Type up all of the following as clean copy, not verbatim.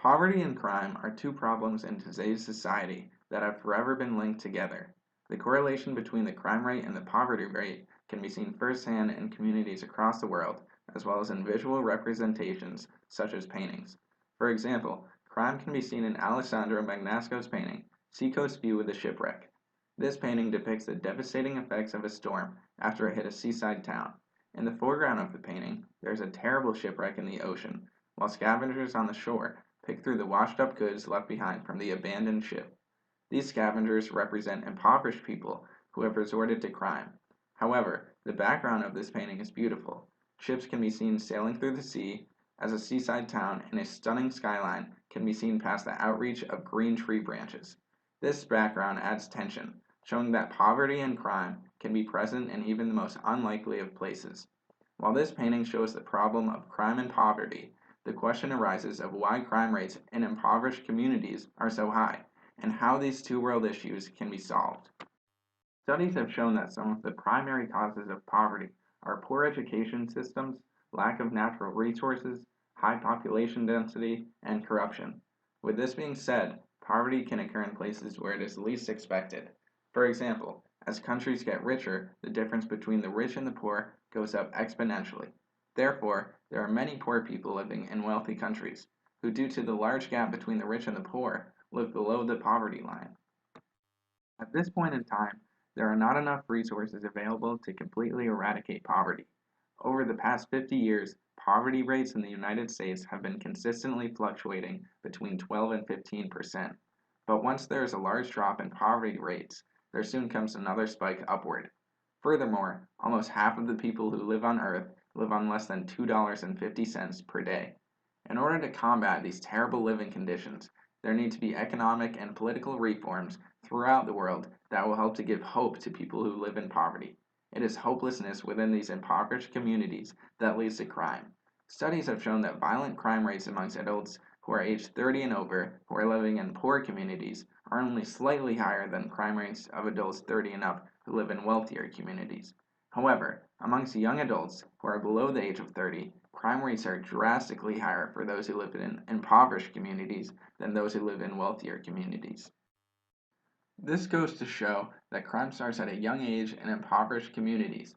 Poverty and crime are two problems in today's society that have forever been linked together. The correlation between the crime rate and the poverty rate can be seen firsthand in communities across the world, as well as in visual representations such as paintings. For example, crime can be seen in Alessandro Magnasco's painting, Seacoast View with a Shipwreck. This painting depicts the devastating effects of a storm after it hit a seaside town. In the foreground of the painting, there is a terrible shipwreck in the ocean, while scavengers on the shore pick through the washed-up goods left behind from the abandoned ship. These scavengers represent impoverished people who have resorted to crime. However, the background of this painting is beautiful. Ships can be seen sailing through the sea, as a seaside town and a stunning skyline can be seen past the outreach of green tree branches. This background adds tension, showing that poverty and crime can be present in even the most unlikely of places. While this painting shows the problem of crime and poverty, the question arises of why crime rates in impoverished communities are so high, and how these two world issues can be solved. Studies have shown that some of the primary causes of poverty are poor education systems, lack of natural resources, high population density, and corruption. With this being said, poverty can occur in places where it is least expected. For example, as countries get richer, the difference between the rich and the poor goes up exponentially. Therefore, there are many poor people living in wealthy countries, who due to the large gap between the rich and the poor, live below the poverty line. At this point in time, there are not enough resources available to completely eradicate poverty. Over the past 50 years, poverty rates in the United States have been consistently fluctuating between 12 and 15%. But once there is a large drop in poverty rates, there soon comes another spike upward. Furthermore, almost half of the people who live on Earth live on less than $2.50 per day. In order to combat these terrible living conditions, there need to be economic and political reforms throughout the world that will help to give hope to people who live in poverty. It is hopelessness within these impoverished communities that leads to crime. Studies have shown that violent crime rates amongst adults who are aged 30 and over who are living in poor communities are only slightly higher than crime rates of adults 30 and up who live in wealthier communities. However, amongst young adults who are below the age of 30, crime rates are drastically higher for those who live in impoverished communities than those who live in wealthier communities. This goes to show that crime starts at a young age in impoverished communities.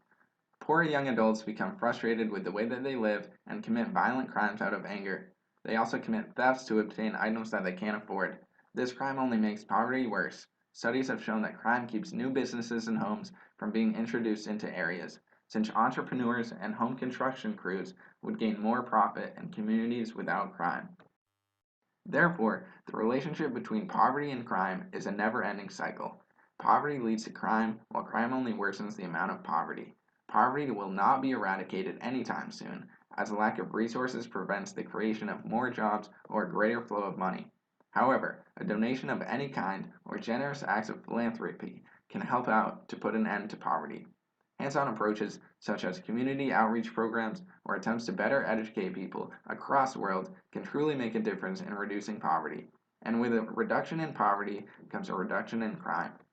Poor young adults become frustrated with the way that they live and commit violent crimes out of anger. They also commit thefts to obtain items that they can't afford. This crime only makes poverty worse. Studies have shown that crime keeps new businesses and homes from being introduced into areas, since entrepreneurs and home construction crews would gain more profit in communities without crime. Therefore, the relationship between poverty and crime is a never-ending cycle. Poverty leads to crime, while crime only worsens the amount of poverty. Poverty will not be eradicated anytime soon, as a lack of resources prevents the creation of more jobs or a greater flow of money. However, a donation of any kind or generous acts of philanthropy can help out to put an end to poverty. Hands-on approaches such as community outreach programs or attempts to better educate people across the world can truly make a difference in reducing poverty. And with a reduction in poverty comes a reduction in crime.